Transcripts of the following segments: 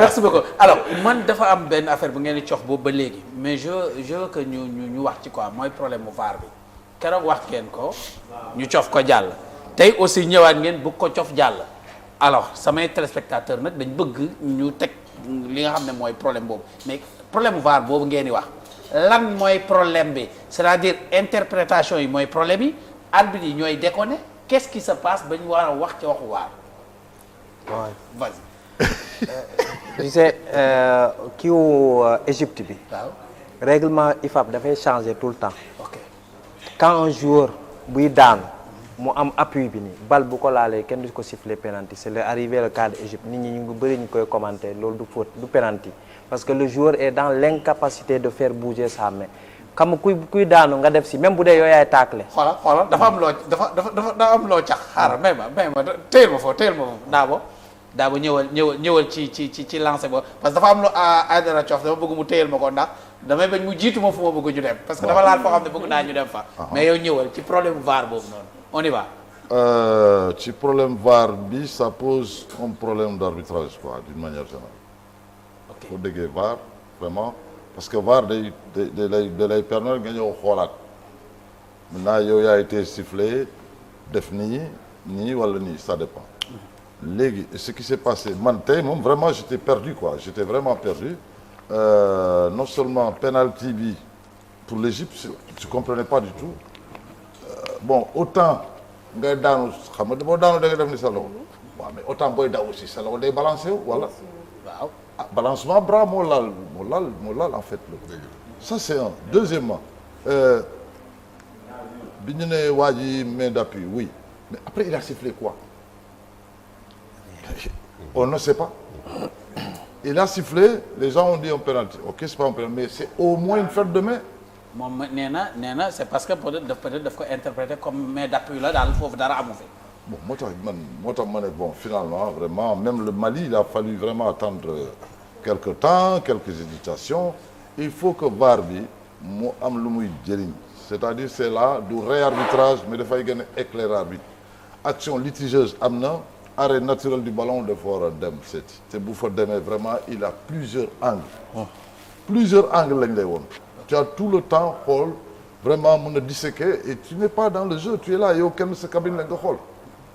merci beaucoup alors man dafa am benn affaire bu ngeen di cof boobu ba léegi mais je veux que ñu wax ci quoi mooy problème mu VAR bi keroog wax ngeen ko ñu cof ko jàll tey aussi ñëwaat ngeen bëgg ko cof jàll alors samay téléspectateurs nag dañ bëgg ñu teg li nga xam ne mooy problème boobu mais problème mu VAR boobu ngeen di wax lan mooy problème bi c'est-à-dire interprétation yi mooy problème yi arbitre yi ñooy déconné qu'est-ce qui se passe ba ñu war a wax ci waxu VAR. waaw vas-y. tu sais kiiwu Égypte bi. waaw règlement IFAB dafay changer tout le temps. ok quand un joueur buy daanu mu am appui bi nii bal bu ko laalee kenn du ko siffler penalty c'est arrivé le cas de Égypte nit ñi ñu ngi bëri ñu koy commenter loolu du faute du penalty parce que le joueur est dans l'incapacité de faire bouger sa main xam kuy daanu nga def si même bu dee yooyu yaay tacler. xoolal dafa am loo dafa am loo cax xaaral may ma téyel ma foofu daabo ñëwal ci lancé ba parce que dafa am lu Aïdara Thiof dama bëgg mu téyel ma ko ndax damay bañ mu jiitu ma fu ma bëgg ñu dem parce que dafa laal foo xam ne bëgg naa ñu dem fa mais yow ñëwal ci problème VAR boobu noonu on y va. ci problème VAR bi ça pose un problème d'arbitrage quoi d'une manière générale. ok boo déggee VAR vraiment parce que VAR da lay permettre nga ñëw xoolaat maintenant yow yaa été sifflé def nii wala nii ça dépend. léegi ce qui s'est passé man tey moom vraiment j'étais perdu quoi j'étais vraiment perdu non seulement penalty bi pour l'Égypte je comprenais pas du tout bon autant ngay daanu xam nga boo daanu da nga def ni sa loxo waaw mais autant booy daw aussi sa loxo day balancé wu wala waaw balancement bras moo laal en fait le ça c'est un deuxièmement bi ñu ne waa ji main d'appui oui mais après il a sifflé quoi on ne sait pas. Il a sifflé, les gens ont dit un penalty. Ok, c'est pas un penalty, mais c'est au moins une faute de main. moom nee na c'est parce que peut-être daf ko interpréter comme main d'appui la daal foofu dara amu fi. Bon moo tax ma ne bon finalement vraiment même le Mali il a fallu vraiment attendre quelque temps quelques hésitations il faut que VAR bi mu am lu muy jëriñ c'est-à-dire c'est là du réarbitrage mais dafay gën a éclairer arbitre action litigeuse am na. arrêt naturel du ballon dafa war a dem seeti te bu fa demee vraiment il a plusieurs angles lañ lay woon tu as tout le temps xool vraiment mën a disséquer et tu n'es pas dans le jeu tu es là yow kenn sa cabine la nga xool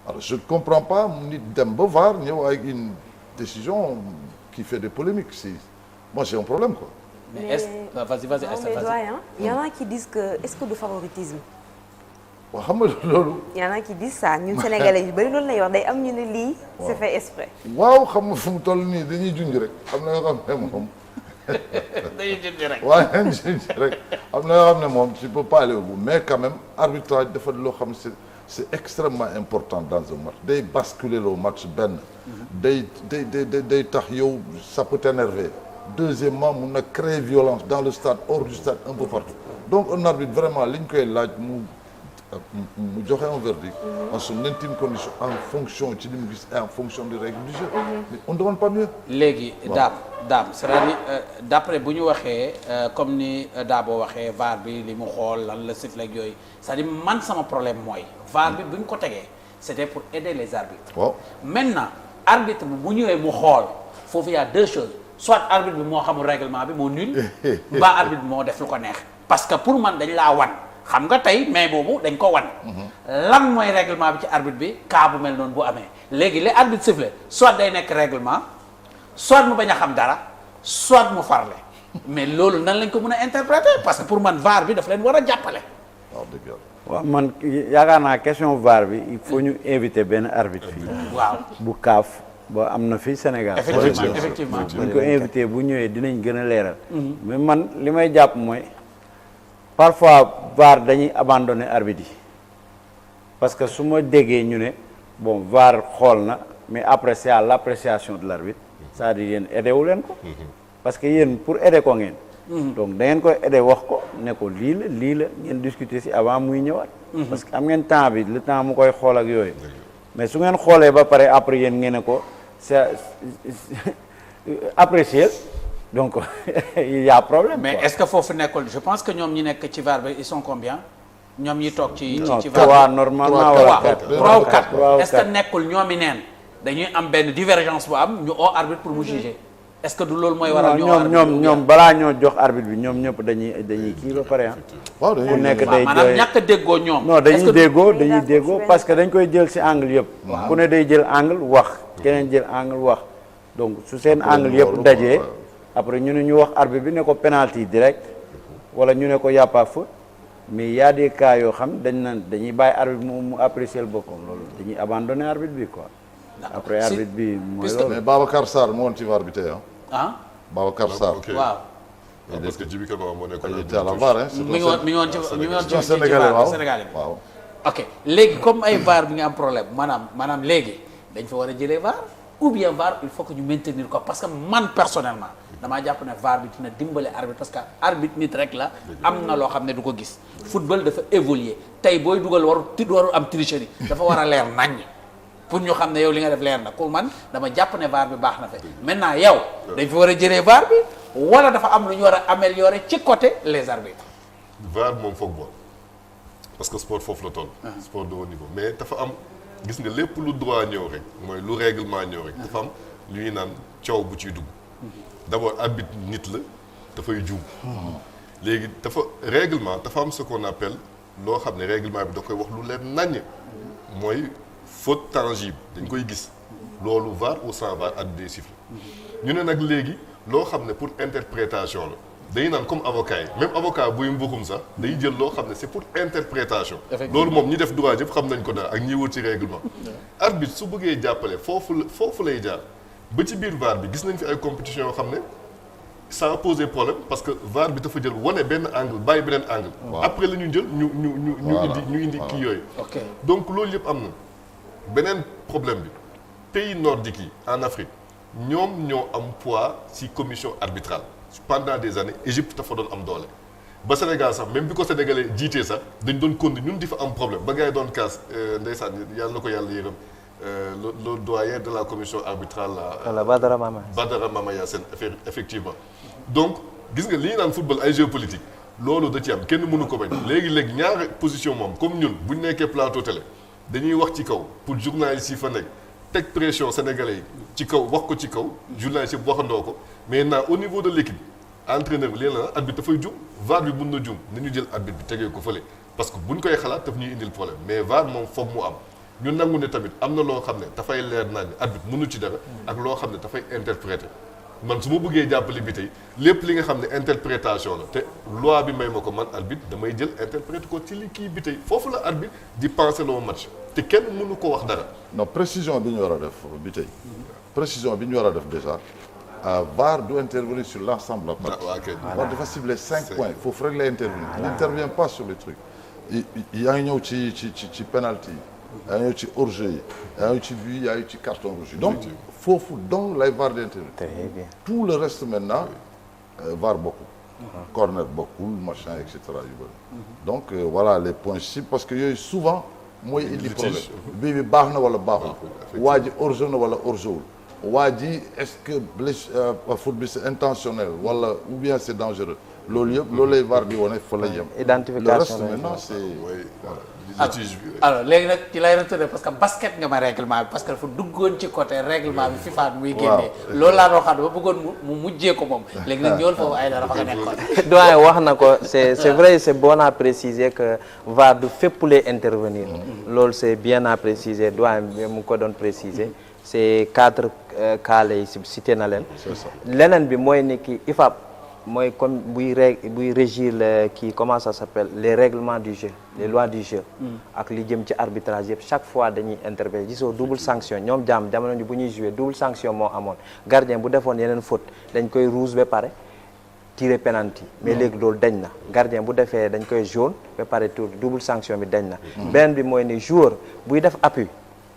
alors je ne comprends pas nit dem ba VAR ñëw avec une décision qui fait des polémiques si moi j'ai un problème quoi. mais est-ce vas-y mais doyen il y en a qui disent que est-ce que du favoritisme. waaw xam nga loolu. y en a qui disent ça ñun sénégalais yu bëri loolu lay wax day am ñu ne lii. c'est fait exprès. waaw xam nga fu mu toll nii dañuy junj rek am na yoo xam ne moom. dañuy junj rek. waaw dañuy junj rek am na yoo xam ne moom tu peux pas aller au bout mais quand même arbitrage dafa loo xam ne c'est extrêmement important dans un match day basculer le match benn. day tax yow ça peut t'énerver deuxièmement mun na créer violence dans le stade hors du stade un peu partout donc un arbitre vraiment li ñu koy laaj mu joxe un verdict en son intime condition en fonction ci li mu gis et en fonction des règles du jeu mais on ne demande pas mieux léegi daam c'est-à-dire d'après bu ñu waxee comme ni Dabo waxee VAR bi li mu xool lan la sifflet ak yooyu c'est-à-dire man sama problème mooy VAR bi bu ñu ko tegee c'était pour aider les arbitres waaw maintenant arbitre bi bu ñëwee mu xool foofu y a deux choses soit arbitre bi moo xamul règlement bi moo nul mbaa arbitre bi moo def lu ko neex parce que pour man dañ laa wan xam nga tey mais boobu dañ ko wan lan mooy règlement bi ci arbitre bi cas bu mel noonu bu amee léegi les arbitres sifflé soit day nekk règlement soit mu bañ a xam dara soit mu farle mais loolu nan lañ ko mën a interpréter parce que pour man VAR bi daf leen war a jàppale. waaw dëgg yàlla. waaw man yaakaar naa question VAR bi il faut ñu inviter benn arbitre fii. waaw bu kaaf ba am na fii Sénégal. effectivement bu ñu ko invité bu ñëwee dinañ gën a leeral. mais man li may jàpp mooy parfois VAR dañuy abandonner arbitre yi parce que su ma déggee ñu ne bon VAR xool na mais après c'est à l'appréciation de l'arbitre c'est-à-dire yéen aidé wu leen ko. parce que yéen pour aider ko ngeen. donc da ngeen koy aider wax ko ne ko lii la ngeen discuter ci avant muy ñëwaat. parce que am ngeen temps bi le temps mu koy xool ak yooyu. mais su ngeen xoolee ba pare après yéen ngeen ne ko c'est apprécier donc il y a problème. mais est-ce que foofu nekkul je pense que ñoom ñi nekk ci VAR bi ils sont combien ñoom ñi toog ci ci VAR trois normalement wala quatre. 3 ou 4 est-ce que nekkul ñoomi neen dañuy am benn divergence bu am ñu oo arbitre pour mu juger. est-ce que du loolu mooy waral ñoom balaa ñoo jox arbitre bi ñoom ñëpp dañuy kii ba pare waaw ku nekk day maanaam jooy ñàkk a déggoo ñoom. non dañuy d'accord déggoo parce que dañ koy jël ci angle yëpp ku ne day jël angle wax keneen jël angle wax donc su seen angle yëpp dajee après ñu ne ñu wax arbitre bi ne ko penalty direct wala ñu ne ko y a pas faute mais y a des cas yoo xam dañuy bàyyi arbitre mu apprécier le boppam loolu dañuy abandonner arbitre bi quoi après arbitre bi mooy loolu mais Babacar Sarr moo woon ci VAR bi tey ah Babacar Sarr. ok waaw. parce que Djibi Kama moo nekkoon il était à la VAR hein. mi ngi woon ci Sénégalais waaw Sénégalais bi. waaw. ok léegi comme ay VAR bi nga am problème maanaam léegi dañ fa war a jëlee VAR ou bien VAR il faut que ñu maintenir ko parce que man personnellement damaa jàpp ne VAR bi dina dimbale arbitre parce que arbitre nit rek la am na loo xam ne du ko gis football dafa évoluer tey booy dugal waru am tricherie dafa war a leer naññ pour ñu xam ne yow li nga def leer na pour man dama jàpp ne VAR bi baax na fe maintenant yow dañ fi war a jëlee VAR bi wala dafa am lu ñu war a améliorer ci côté les arbitres. VAR moom foog bool parce que sport foofu la toll. sport de haut niveau mais dafa am gis nga lépp lu droit ñëw rek mooy lu règlement ñëw rek. dafa am lu ñuy naan coow bu ciy dugg. d'abord arbitre nit la dafay juum. léegi règlement dafa am ce qu'on appelle loo xam ne règlement bi da koy wax lu leen naññ mooy faute tangible dañ koy gis loolu VAR ou sans VAR ak des sifflets ñu ne nag léegi loo xam ne pour interprétation la dañuy naan comme avocat yi même avocat buy mbuxum sax day jël loo xam ne c'est pour interprétation loolu moom ñi def droit yëpp xam nañ ko daal ak ñi wër ci règlement arbitre su bëggee jàppale foofu lay jaar ba ci biir VAR bi gis nañ fi ay compétition yoo xam ne sans poser problème parce que VAR bi dafa jël wane benn angle bàyyi beneen angle après la ñu jël ñu indi kii yooyu donc loolu yëpp am na beneen problème bi pays nordiques yi en Afrique ñoom ñoo am poids ci commission arbitrale pendant des années Égypte dafa doon am doole ba Sénégal sax même bi ko sénégalais jiitee sax dañ doon continuer ñun di fa am problème ba gars yi doon kaas ndeysaan yàlla na ko yàlla yërëm le doyen de la commission arbitrale la Badara Mamaya Sène effectivement donc gis nga li ñu naan football ay jeu politique loolu da ci am kenn mënu ko bañ léegi ñaari position moom comme ñun bu ñu nekkee plateau télé dañuy wax ci kaw pour journalistes yi fa nekk teg pression sénégalais yi ci kaw wax ko ci kaw journalistes yi waxandoo ko mais maintenant au niveau de l'équipe entraîneur bi leen la arbitre dafay juum VAR bi mun na juum nañu jël arbitre bi tegee ko fële parce que buñ koy xalaat daf ñuy indil problème mais VAR moom foog mu am ñu nangu ne tamit am na loo xam ne dafay leer nañ arbitre mënu ci dara ak loo xam ne dafay interpréter man su ma bëggee jàppale bi tey lépp li nga xam ne interprétation la te loi bi may ma ko man arbitre damay jël interpréter ko ci li kii bi tey foofu la arbitre di penser loo match te kenn mënu ko wax dara. non précision bi ñu war a def bi tey précision bi ñu war a def déjà VAR doit intervenir sur l'ensemble de la partie. VAR dafa cibler 5 points foofu rek lay intervenir. il n'intervient pas sur les trucs. yaa ngi ñëw ci penalty yi. yaa ngi ñëw ci hors-jeu yi. yaa ngi ci but yaa ngi ci carton rouge yi. donc foofu donc lay VAR di intervenir. Très bien. tout le reste maintenant VAR bokkul. corner bokkul machin et cetera yu bëri. donc voilà les points cibles parce que yooyu souvent mooy indi problème bi baax na wala baaxul. waa ji hors-jeu na wala hors-jeu wul. waa ji est-ce que faute bi c'est intentionnel wala ou bien c'est dangereux loolu yëpp loolu lay VAR di wane fa la yem. identification le reste maintenant c'est alors léegi nag ci lay retourner parce que basket nga ma règlement bi parce que dafa duggoon ci côté règlement bi FIFA muy génnee loolu laa doon xam ba bëggoon mu mujjee ko moom léegi nag ñëwal foofu ay dara fa nga nekkoon. doyen wax na ko c'est vrai c'est bon à préciser que VAR du fépp lay intervenir loolu c'est bien à préciser doyen bi mu ngi ko doon préciser c'est 4 cas lay cité na leen leneen bi mooy ni ki IFAB mooy comme buy régir kii comment ça s'appelle les règlements du jeu les lois du jeu ak li jëm ci arbitrage yëpp chaque fois dañuy intervenir gisoo double sanction ñoom jamono ji bu ñuy jouer double sanction moo amoon gardien bu defoon yeneen faute dañ koy rouge ba pare tirer penalty mais léegi loolu dañ na gardien bu defee dañ koy jaune ba pare tour double sanction bi dañ na beneen bi mooy ni joueur buy def appui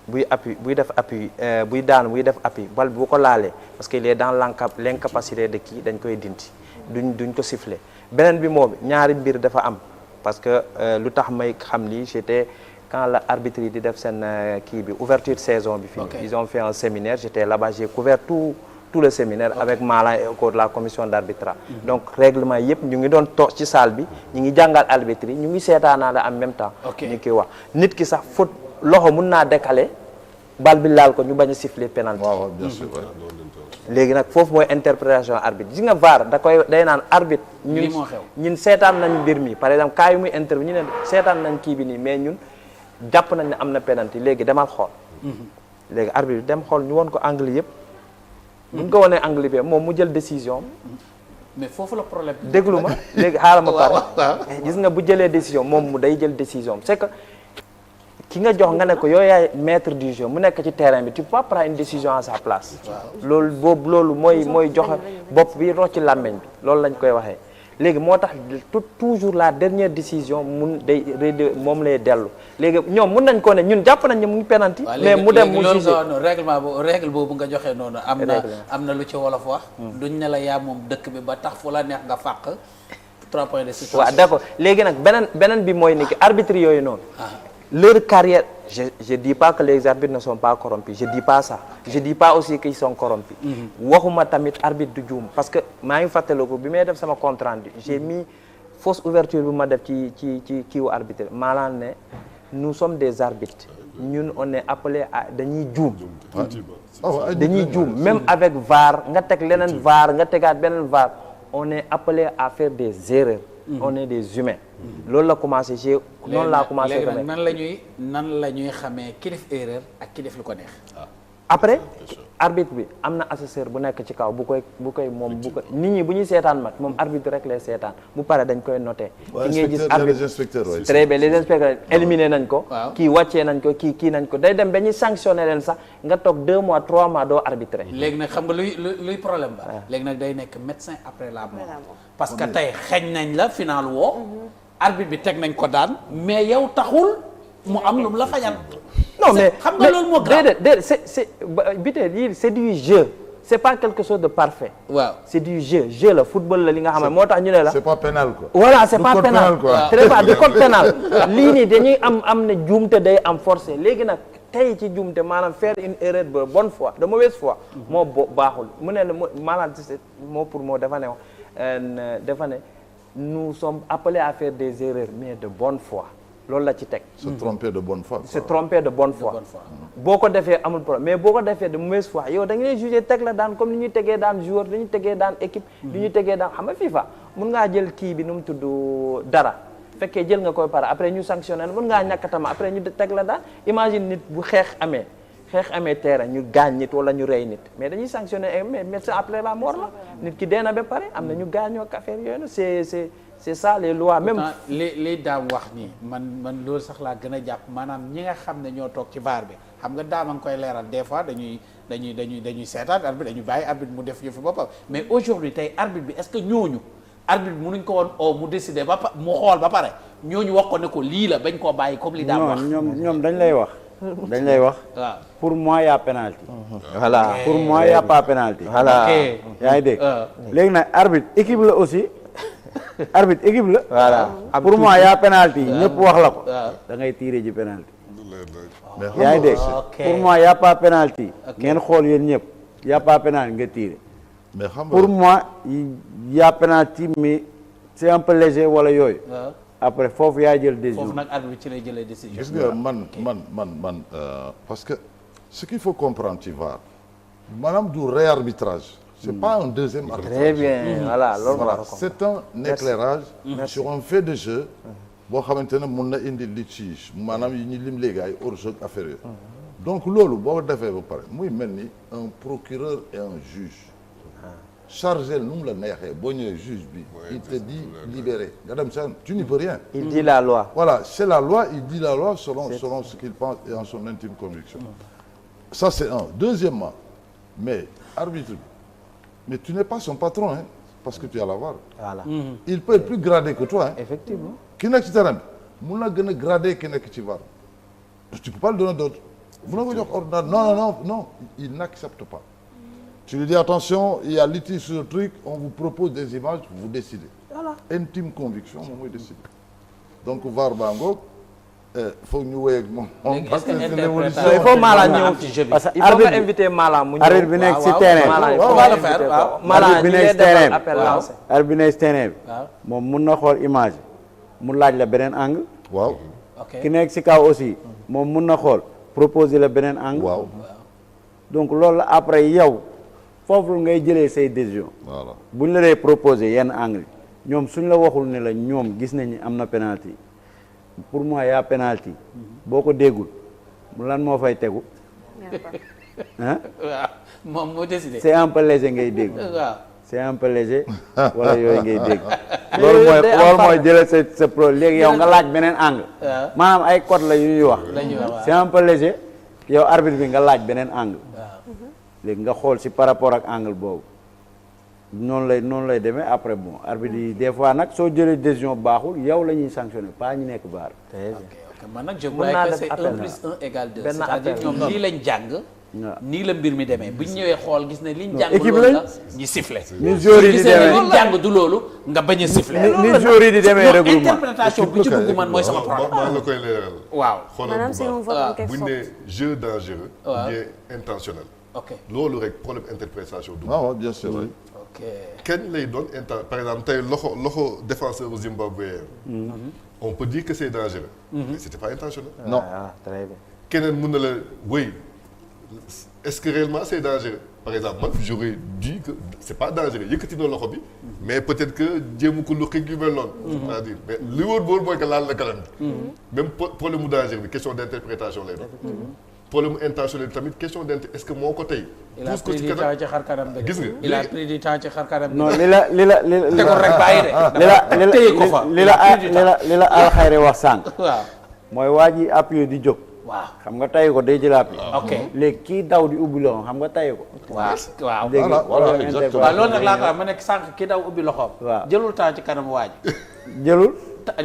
buy def appui buy daanu buy def appui bal bu ko laalee parce que il est dans l'incapacité de kii dañ koy dindi duñ ko siffler beneen bi moom ñaari mbir dafa am parce que lu tax may xam lii j'étais quand la arbitre yi di def seen kii bi ouverture saison bi fii ils ont fait un séminaire j'étais là-bas j'ai couvert tout le séminaire avec Malang et au la commission d'arbitrage donc règlement yëpp ñu ngi doon toog ci salle bi ñu ngi jàngal arbitre yi ñu ngi seetaanaa la en même temps ñu koy wax nit ki sax faute loxo mun naa décaler bal bi laal ko ñu bañ a siffler penalty waaw bien sûr léegi nag foofu mooy interprétation arbitre gis nga VAR day naan arbitre lii moo xew. ñun seetaan nañ mbir mi par exemple cas yu muy interview ñu ne seetaan nañ kii bi nii mais ñun jàpp nañ ne am na penalty léegi demal xool léegi arbitre bi dem xool ñu won ko angle yëpp bu ñu ko wonee angle bi moom mu jël décision mais foofu la problème. déglu ma léegi xaaral ma waaw pare gis nga bu jëlee décision moom mu day jël décision c'est que ki nga jox nga ne ko yow yaay maître du jeu mu nekk ci terrain bi tu peux pas prendre une décision à sa place loolu boobu loolu mooy joxe bopp bi rocc ci làmmeñ bi loolu lañ koy waxee léegi moo tax toujours la dernière décision mun day moom lay dellu léegi ñoom mun nañ ko ne ñun jàpp nañ ne mu ngi penalty mais mu dem mu jugé règle boobu nga joxe noonu am na lu ci wolof wax duñ ne la yaa moom dëkk bi ba tax fu la neex nga fàq 3 points de situation. waaw d'accord léegi nag beneen bi mooy ni que arbitre yooyu noonu leur carrière je dis pas que les arbitres ne sont pas corrompus je dis pas ça je dis pas aussi qu'ils sont corrompus waxuma tamit arbitre du juum parce que maa ngi fàttaliku bi may def sama compte rendu j'ai mis fausse ouverture bi ma def ci kiiwu arbitre maanaam ne nous sommes des arbitres ñun on est appelé à dañuy juum dañuy juum même avec VAR nga teg leneen VAR nga tegaat beneen VAR on est appelé à faire des erreurs on est des humains loolu la commencé noonu laa commencé léegi nag nan la ñuy xamee ki def erreur ak ki def lu ko neex après arbitre bi am na assesseur bu nekk ci kaw bu koy nit ñi bu ñuy seetaan mat moom arbitre rek lay seetaan bu pare dañ koy noté ki ngay gis arbitre très bien les inspecteurs éliminé nañ ko kii wàccee nañ ko kii nañ ko day dem ba ñuy sanctionné leen sax nga toog 2 mois 3 mois doo arbitré léegi nag xam nga luy problème ba léegi nag day nekk médecin après la mort parce que tey xeeñ nañ la final woo arbitre bi teg nañ ko daan mais yow taxul mu am lu mu la fajal non mais xam nga loolu moo grave déedéet c'est du jeu c'est pas quelque chose de parfait. waaw c'est du jeu la football la li nga xam ne moo tax ñu ne la. c'est pas pénal quoi. voilà c'est pas pénal très bien du code pénal lii nii dañuy am ne juumte day am forcé léegi nag tey ci juumte maanaam faire une erreur de bonne foi de mauvaise foi moo baaxul mu ne la maanaam moo pour moo dafa ne nous sommes appelés à faire des erreurs mais de bonne foi. loolu la ci teg. se tromper de bonne foi. se tromper de bonne foi. boo ko defee amul problème mais boo ko defee de mauvaise foi yow da nga lay jugé teg la daan comme ni ñuy tegee daan joueur li ñuy tegee daan équipe. li ñuy tegee daan xam nga FIFA mun ngaa jël kii bi nu mu tudd dara fekkee jël nga koy pare après ñu sanctionné mun ngaa ñàkkatama après ñu teg la daan imagine nit bu xeex amee terrain ñu gaañ nit wala ñu rey nit mais dañuy sanctionné mais médecin après la mort la nit ki dee na ba pare am na ñu gaañoo ak affaire yooyu c'est ça les lois même. li daam wax nii man loolu sax laa gën a jàpp maanaam ñi nga xam ne ñoo toog ci VAR bi xam nga daam a ngi koy leeral des fois dañuy seetaan arbitre dañuy bàyyi arbitre mu def yëfu boppam mais aujourd'hui tey arbitre bi est-ce que ñooñu arbitre bi mënuñ ko woon mu décider mu xool ba pare ñooñu wax ko ne ko lii la bañ koo bàyyi comme li daam wax. ñoom dañ lay wax. waaw pour moi y a penalty. voilà pour moi y a pas penalty. voilà yaa ngi dégg. léegi nag arbitre équipe la aussi. arbitre équipe la. voilà pour moi y a penalty ñëpp wax la ko. da ngay tirer ji penalty. yaa ngi dégg pour moi y a pas penalty. ngeen xool yéen ñëpp y a pas penalty nga tirer. mais xam nga pour moi y a penalty mais c'est un peu léger wala yooyu. après foofu yaa jël décision. foofu nag arbitre ci lay jëlee décision. gis nga man parce que ce qu'il faut comprendre ci VAR maanaam du réarbitrage. c'est pas un deuxième arbitrage. très bien voilà loolu voilà c'est un éclairage sur un fait de jeu boo xamante ne mun na indi litige maanaam yi ñu lim léegi ay hors-jeu affaire yooyu donc loolu boo defee ba pare muy mel ni un procureur et un juge chargé nu mu la neexee boo ñëwee juge bi il te dit libéré nga dem seen tu n'y peux rien. il dit la loi. voilà c'est la loi il dit la loi selon ce qu'il pense et en son intime conviction ça c'est un deuxièmement mais arbitre bi mais tu n'es pas son patron hein parce que tu as la VAR. voilà il peut être plus gradé que toi hein. effectivement. ki nekk ci terrain bi mun na gën a gradé ki nekk ci VAR tu peux pas le donner d'autre mun na ko jox ordre non il n'accepte pas tu lui dis attention il y a litige sur le truc on vous propose des images vous décidez voilà intime conviction moom mooy décider donc VAR baa ngoog foog ñu wéy ak moom. parce que interprétation il faut Mala ñëw ci jeu bi. parce que il faut nga inviter Mala mu ñëw. arbitre bi nekk ci terrain Mala bi ñu nekk ngi ci terrain defal appel lancé. arbitre bi nekk ci terrain bi moom mun na xool image mu laaj la beneen angle. waaw. ki nekk ci kaw aussi moom mun na xool proposer la beneen angle. waaw. donc loolu la après yow foofu ngay jëlee say décision voilà buñ la dee proposé yenn angle ñoom suñ la waxul ne la ñoom gis nañ ni am na penalty pour moi yaa penalty boo ko déggul lan moo fay tegu ah waaw moom moo décidé. c'est un peu léger ngay dégg waaw. c'est un peu léger wala yooyu ngay dégg loolu mooy jëlee sa pro léegi yow nga laaj beneen angle waaw. maanaam ay code la yu ñuy wax la ñuy wax waaw. c'est un peu léger yow arbitre bi nga laaj beneen angle léegi nga xool si par rapport ak angle boobu noonu lay demee après bon arbitre yi des fois nag soo jëlee décision baaxul yow la ñuy sanctionner pas ñu nekk baar ok man nag je Mën crois naa que def c'est appel. 1 plus 1 égale 2 Benn c'est-à-dire appel. ñoom nii lañ jàng waaw. nii la mbir mi demee bu ñu ñëwee xool gis ne liñ jàng équipe loolu lañ. la ñu sifflé ni joueurs yi di gisee ne demee liñ jàng du loolu nga bañ a sifflé ni joueurs yi di demee non règlement interprétation bu ci bugg man mooy sama problème maa la koy leeral. waaw xoolal maanaam bu c'est un baax vote en Ah. quelque bu ñu sorte. nee jeu dangereux. Ouais. ou bien intentionnel. ok loolu rek problème interprétation du. ah ouais, bien sûr oui. ok kenn lay doon par exemple tey loxo défenseur zimbabwéen. on peut dire que c'est dangereux. mais c'était pas intentionnel. non ah très bien keneen mën na la wéy est-ce que réellement c'est dangereux par exemple man j'aurais dit que c'est pas dangereux yëkkati na loxo bi mais peut-être que jéemu ko luqi yu mel noonu. c'est-à-dire mais li wóor boor mooy que laal na kanam bi. même problème mu danger bi question d'interprétation lay doon. problème mu intentionnel tamit question est-ce que moo ko tey. il a pousse ko pris ci du temps kanam ci xar kanam bi Gis nga, il a léegi- pris du temps ci xar kanam bi non li la tegul rek bàyyi de téye ko fa li la alxayri wax sànq waaw mooy waa ji appuyé di jóg waaw xam nga tay ko day jël appui ok léegi kii daw di ubbi loxo xam nga tay ko waaw waaw dégg nga voilà, loolu exactement. waaw loolu nag laa ko wax ma nekk sànq ki daw ubbi loxoom Waaw. jëlul temps ci kanam waaj jëlul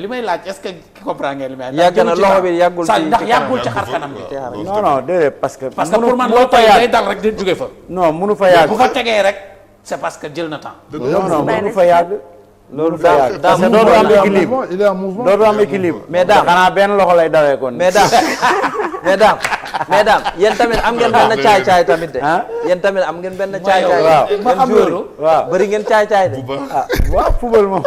li may laaj est-ce que comprend ngeen li may laaj Yàgg na jëlul ci loxo temps. bi yàggul Sa- ci- ndax ci yàggul ci kanam. xar kanam bi Yàggul. non non déedéet parce que parce que pour man mënu loo fa tey day yàgg dal rek di jóge fa non mënu fa yàgg bu fa tegee rek c'est parce que jël na temps non non Bàyyi mënu na fa ci yàgg loolu fa yàgg parce que daa dootu am il est en équilibre mouvement il est en mouvement dootu am équilibre Mais daam- xanaa benn loxo lay dawee kon mais daam yéen tamit am ngeen benn caay-caay tamit de Ah. yéen tamit am ngeen benn yow, caay-caay waaw. ma yéen xam joueurs loolu. yi waaw bëri ngeen caay-caay de bu baax. ah waaw football moom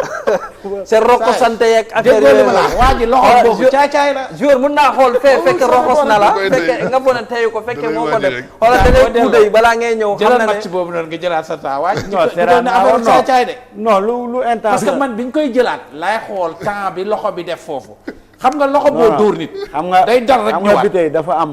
c'est roko sante yeeg affaire déggoo li ma la yooyu waa ji loxo Ah, boobu je- caay-caay la joueur mën naa xool fee fekk rokos na la da koy fekke tey. nga bon a teyu ko fekke Da lay moo ko wàññi def rek. xoolal da Daa ngay ko kuude yi balaa ngay ñëw xam jëlal na match ne boobu noonu nga jëlaat sa temps waa non c'est doon na affaire non caay-caay de non lu parce que intention man biñ koy jëlaat laay xool temps bi loxo bi def foofu xam nga loxo boo dóor nit xam nga day dal rek xam nga ñëwaat bi tey dafa am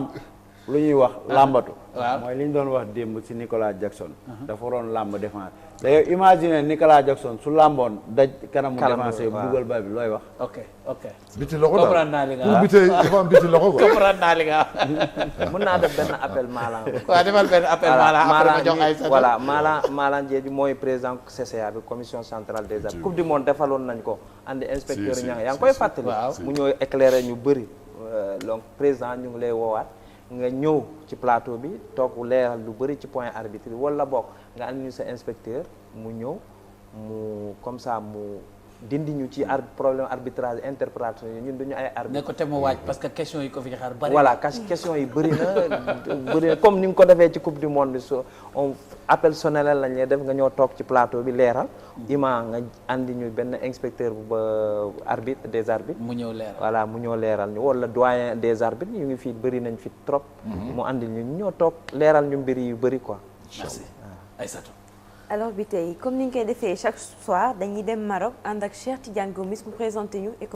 lu ñuy wax làmbatu waaw. mooy li ñu doon wax démb ci Nicolas Jackson dafa waroon làmb défense da yow imaginer Nicolas Jackson su làmboon daj kanamu défenseur waaw. dugal bal bi looy wax ok ok biti loxo comprendre naa li nga pour wax biti dafa am biti loxo quoi comprendre naa li nga wax mën naa def benn appel Malang waaw defal benn appel Mala après ma jox ay sa voilà Malang Diedhi mooy président CCA bi commission centrale des arbitres coupe du monde defaloon nañ ko andi inspecteur Si, ña si, yaa ngi si, koy si. fàttali Waaw. mu ñëw éclairer ñu bëri donc président ñu ngi lay woowaat nga ñëw ci plateau bi toog leeral lu bëri ci point arbitre wala bokk nga andi ñu sa inspecteur mu ñëw mu comme ça mu dindi ñu ci problème arbitrage interprétation yi ñun duñu ay ne arbitre ko te mu waaj parce que question yi ko fi xaar bari voilà question yi bëri na comme ni nga ko defee ci coupe du monde bi on appel solennel lañ lay def nga ñëw toog ci plateau bi leeral ima nga andi ñu benn inspecteur bu ba arbitre des arbitres mu ñëw leer voilà mu ñëw leeral ñu wala doyen des arbitres ñu ngi fii bëri nañ fi trop mu andi ñu ñoo toog leeral ñu mbiri yu bëri quoi merci Aïssatou alors bi tey comme ni ñu koy defee chaque soir dañuy dem Maroc ànd ak Cheikh Tidiane Gomis mu présenté ñu